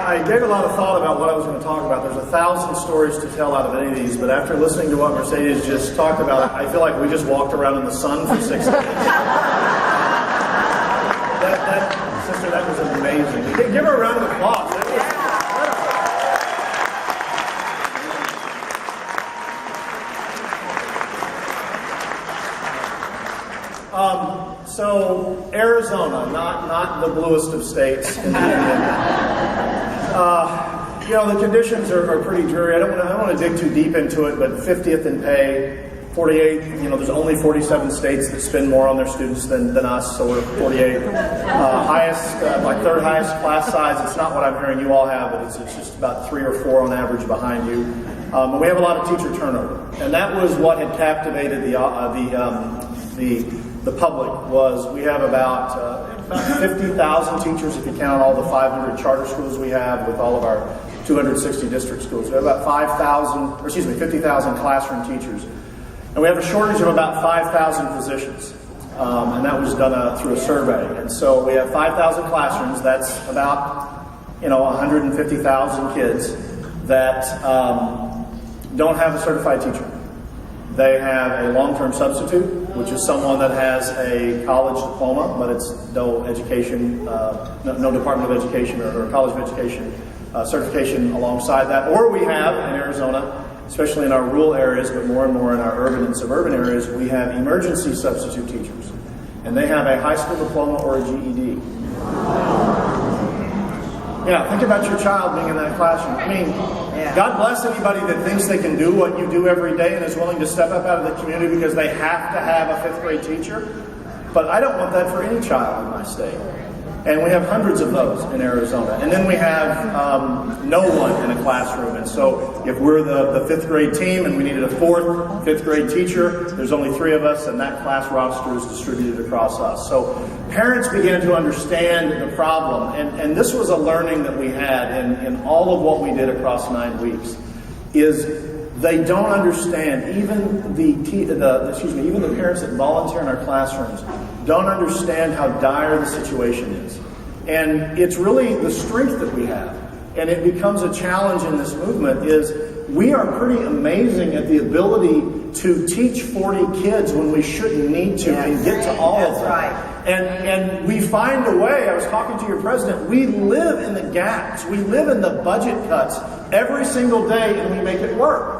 I gave a lot of thought about what I was going to talk about. There's 1,000 stories to tell out of any of these, but after listening to what Mercedes just talked about, I feel like we just walked around in the sun for 6 days. Sister, that was amazing. Give her a round of applause. So Arizona, not the bluest of states in the Union. You know, the conditions are pretty dreary. I don't want to dig too deep into it, but 50th in pay, 48. You know, there's only 47 states that spend more on their students than us, so we're 48. Highest, like third highest class size. It's not what I'm hearing you all have, but it's just about 3 or 4 on average behind you. And we have a lot of teacher turnover, and that was what had captivated the public. Was we have about 50,000 teachers if you count all the 500 charter schools we have with all of our 260 district schools. We have about 50,000 classroom teachers. And we have a shortage of about 5,000 positions. And that was done through a survey. And so we have 5,000 classrooms. That's about, 150,000 kids that don't have a certified teacher. They have a long-term substitute, which is someone that has a college diploma, but it's no education, no Department of Education or College of Education certification alongside that. Or we have in Arizona, especially in our rural areas, but more and more in our urban and suburban areas, we have emergency substitute teachers. And they have a high school diploma or a GED. Yeah, think about your child being in that classroom. I mean, God bless anybody that thinks they can do what you do every day and is willing to step up out of the community because they have to have a 5th grade teacher. But I don't want that for any child in my state. And we have hundreds of those in Arizona. And then we have no one in a classroom. And so if we're the 5th grade team and we needed a 4th 5th grade teacher, there's only 3 of us, and that class roster is distributed across us. So parents began to understand the problem. And this was a learning that we had in all of what we did across 9 weeks, is they don't understand, even the parents that volunteer in our classrooms don't understand how dire the situation is. And it's really the strength that we have. And it becomes a challenge in this movement is we are pretty amazing at the ability to teach 40 kids when we shouldn't need to and get to all of them. Right. And we find a way. I was talking to your president. We live in the gaps. We live in the budget cuts every single day, and we make it work.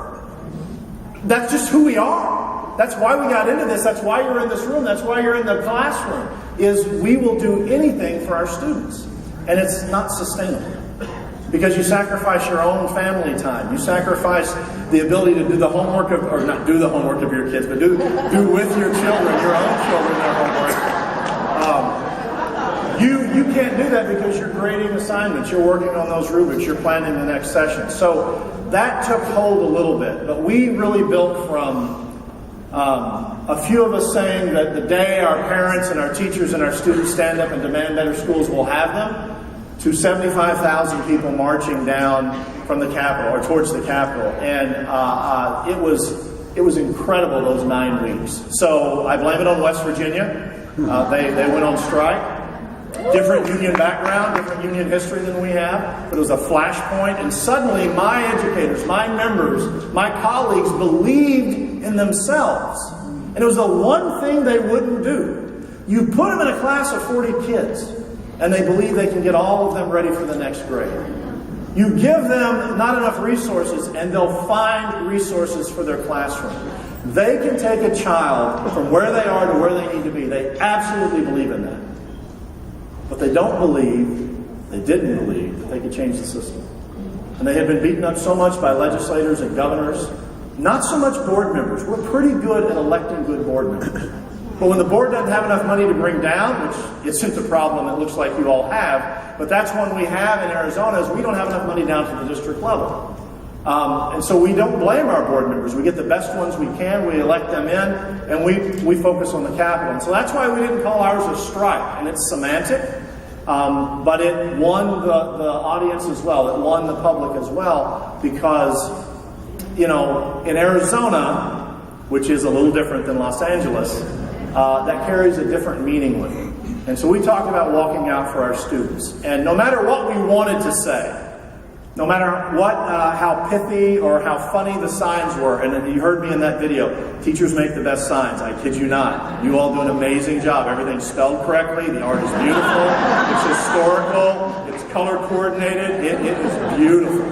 That's just who we are. That's why we got into this. That's why you're in this room. That's why you're in the classroom. Is we will do anything for our students. And it's not sustainable. Because you sacrifice your own family time. You sacrifice the ability to do the homework of, or not do the homework of your kids, but do with your children, your own children, their homework. You can't do that because you're grading assignments. You're working on those rubrics. You're planning the next session. So that took hold a little bit. But we really built from a few of us saying that the day our parents and our teachers and our students stand up and demand better schools, we'll have them, to 75,000 people marching down from the Capitol or towards the Capitol. And it was incredible, those 9 weeks. So I blame it on West Virginia. They went on strike. Different union background, different union history than we have. But it was a flashpoint, and suddenly my educators, my members, my colleagues believed in themselves. And it was the one thing they wouldn't do. You put them in a class of 40 kids, and they believe they can get all of them ready for the next grade. You give them not enough resources, and they'll find resources for their classroom. They can take a child from where they are to where they need to be. They absolutely believe in that. But they didn't believe that they could change the system. And they had been beaten up so much by legislators and governors, not so much board members. We're pretty good at electing good board members. But when the board doesn't have enough money to bring down, which isn't the problem it looks like you all have, but that's one we have in Arizona, is we don't have enough money down to the district level. And so we don't blame our board members. We get the best ones we can, we elect them in, and we focus on the Capitol. And so that's why we didn't call ours a strike. And it's semantic, but it won the audience as well. It won the public as well because, in Arizona, which is a little different than Los Angeles, that carries a different meaning with it. And so we talked about walking out for our students. And no matter what we wanted to say, No matter what, how pithy or how funny the signs were, and you heard me in that video, teachers make the best signs, I kid you not. You all do an amazing job. Everything's spelled correctly, the art is beautiful, it's historical, it's color coordinated, it is beautiful.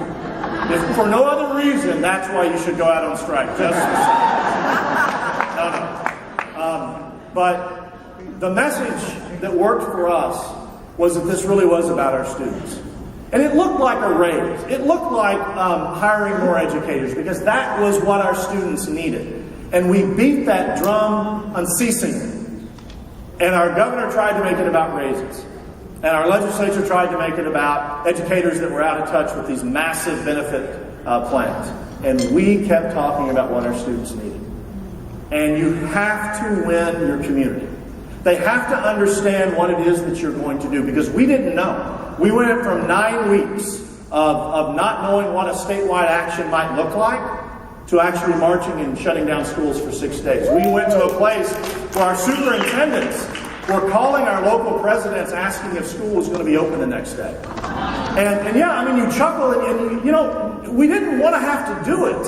If for no other reason, that's why you should go out on strike, just the signs. No. But the message that worked for us was that this really was about our students. And it looked like a raise. It looked like hiring more educators, because that was what our students needed. And we beat that drum unceasingly. And our governor tried to make it about raises. And our legislature tried to make it about educators that were out of touch with these massive benefit plans. And we kept talking about what our students needed. And you have to win your community. They have to understand what it is that you're going to do, because we didn't know. We went from 9 weeks of not knowing what a statewide action might look like to actually marching and shutting down schools for 6 days. We went to a place where our superintendents were calling our local presidents asking if school was going to be open the next day. And yeah, I mean, you chuckle and you know, we didn't want to have to do it.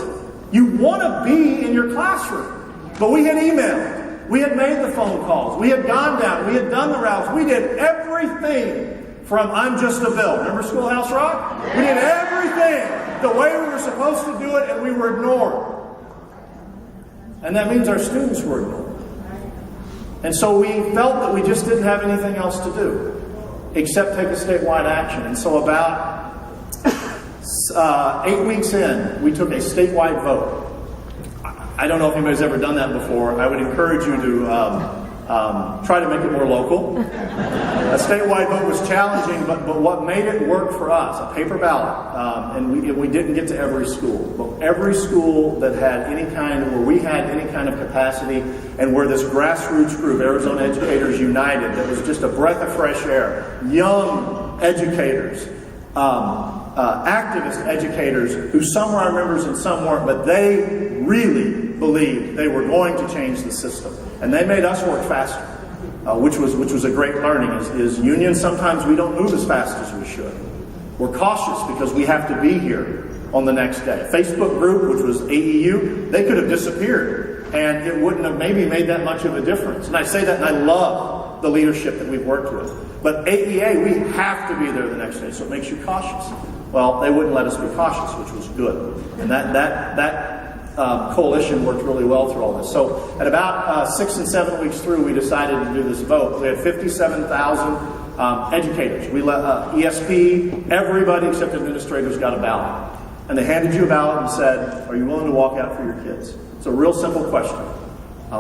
You want to be in your classroom. But we had emailed. We had made the phone calls. We had gone down. We had done the routes. We did everything from I'm Just a Bill. Remember Schoolhouse Rock? We did everything the way we were supposed to do it, and we were ignored. And that means our students were ignored. And so we felt that we just didn't have anything else to do except take a statewide action. And so about 8 weeks in, we took a statewide vote. I don't know if anybody's ever done that before. I would encourage you to try to make it more local. A statewide vote was challenging, but what made it work for us, a paper ballot, and we didn't get to every school, but every school that had any kind, where we had any kind of capacity, and where this grassroots group, Arizona Educators United, that was just a breath of fresh air, young educators, activist educators, who some were our members and some weren't, but they really believed they were going to change the system. And they made us work faster, which was a great learning. Is unions, sometimes we don't move as fast as we should. We're cautious because we have to be here on the next day. Facebook group, which was AEU, they could have disappeared, and it wouldn't have maybe made that much of a difference. And I say that, and I love the leadership that we've worked with. But AEA, we have to be there the next day, so it makes you cautious. Well, they wouldn't let us be cautious, which was good. And that coalition worked really well through all this. So at about 6 and 7 weeks through, we decided to do this vote. We had 57,000 educators. We let ESP, everybody except administrators got a ballot. And they handed you a ballot and said, are you willing to walk out for your kids? It's a real simple question.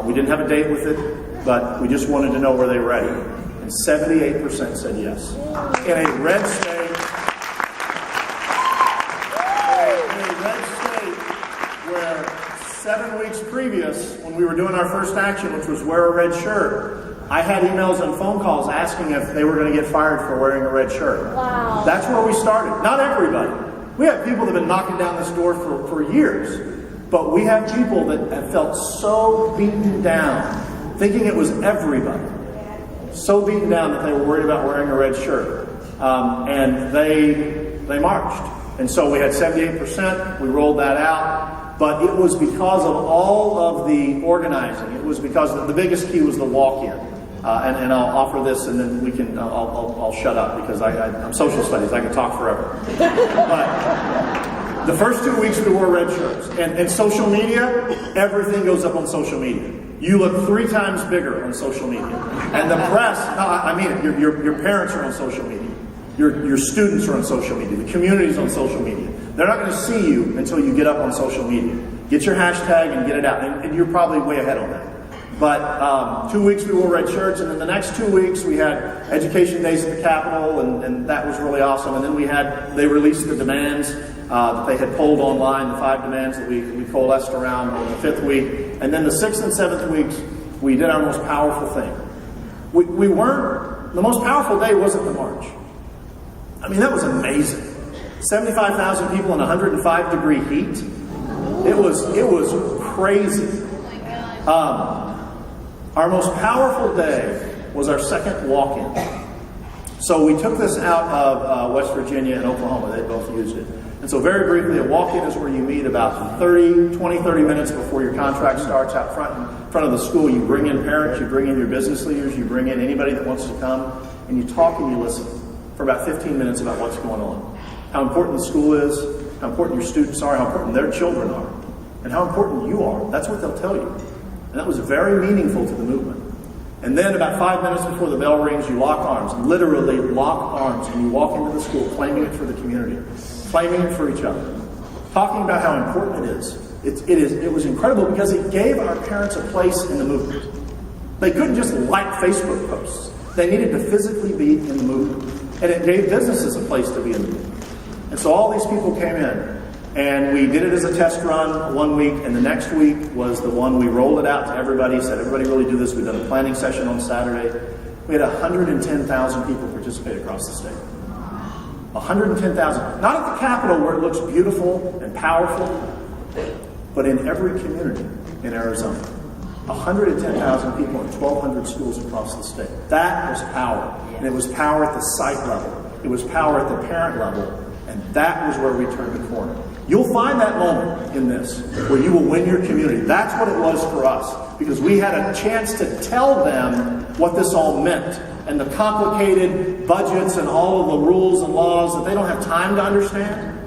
We didn't have a date with it, but we just wanted to know, were they ready? And 78% said yes. In a red state, where 7 weeks previous, when we were doing our first action, which was wear a red shirt, I had emails and phone calls asking if they were going to get fired for wearing a red shirt. Wow. That's where we started. Not everybody. We have people that have been knocking down this door for years. But we have people that have felt so beaten down, thinking it was everybody. So beaten down that they were worried about wearing a red shirt. And they marched. And so we had 78%. We rolled that out. But it was because of all of the organizing. It was because the biggest key was the walk-in. And I'll offer this, and then we can. I'll shut up because I'm social studies. I can talk forever. But the first 2 weeks we wore red shirts, and social media. Everything goes up on social media. You look 3 times bigger on social media, and the press. No, I mean it. Your parents are on social media. Your students are on social media. The community's on social media. They're not going to see you until you get up on social media. Get your hashtag and get it out, and you're probably way ahead on that. But 2 weeks we wore red shirts, and then the next 2 weeks we had education days at the Capitol, and that was really awesome. And then they released the demands that they had polled online, the 5 demands that we coalesced around on the 5th week. And then the 6th and 7th weeks, we did our most powerful thing. The most powerful day wasn't the march. I mean, that was amazing. 75,000 people in 105-degree heat. It was crazy. Our most powerful day was our second walk-in. So we took this out of West Virginia and Oklahoma. They both used it. And so very briefly, a walk-in is where you meet about 30 minutes before your contract starts out front of the school. You bring in parents, you bring in your business leaders, you bring in anybody that wants to come, and you talk and you listen for about 15 minutes about what's going on. How important the school is, how important your students are, how important their children are, and how important you are. That's what they'll tell you. And that was very meaningful to the movement. And then about 5 minutes before the bell rings, you lock arms, literally lock arms, and you walk into the school claiming it for the community, claiming it for each other, talking about how important it is. It was incredible because it gave our parents a place in the movement. They couldn't just like Facebook posts. They needed to physically be in the movement. And it gave businesses a place to be in the movement. And so all these people came in, and we did it as a test run 1 week, and the next week was the one we rolled it out to everybody, said everybody really do this. We've done a planning session on Saturday. We had 110,000 people participate across the state. 110,000. Not at the Capitol where it looks beautiful and powerful, but in every community in Arizona. 110,000 people in 1,200 schools across the state. That was power. And it was power at the site level. It was power at the parent level. And that was where we turned the corner. You'll find that moment in this where you will win your community. That's what it was for us. Because we had a chance to tell them what this all meant. And the complicated budgets and all of the rules and laws that they don't have time to understand,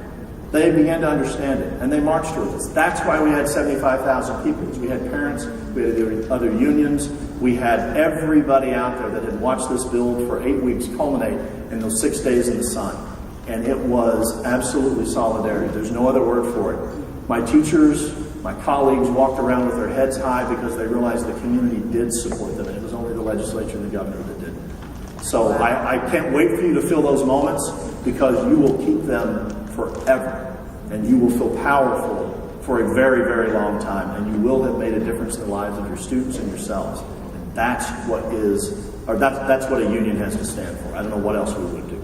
they began to understand it. And they marched with us. That's why we had 75,000 people. Because we had parents, we had the other unions, we had everybody out there that had watched this build for 8 weeks culminate in those 6 days in the sun. And it was absolutely solidarity. There's no other word for it. My teachers, my colleagues walked around with their heads high because they realized the community did support them. And it was only the legislature and the governor that didn't. So I can't wait for you to feel those moments because you will keep them forever. And you will feel powerful for a very, very long time. And you will have made a difference in the lives of your students and yourselves. And that's what a union has to stand for. I don't know what else we would do.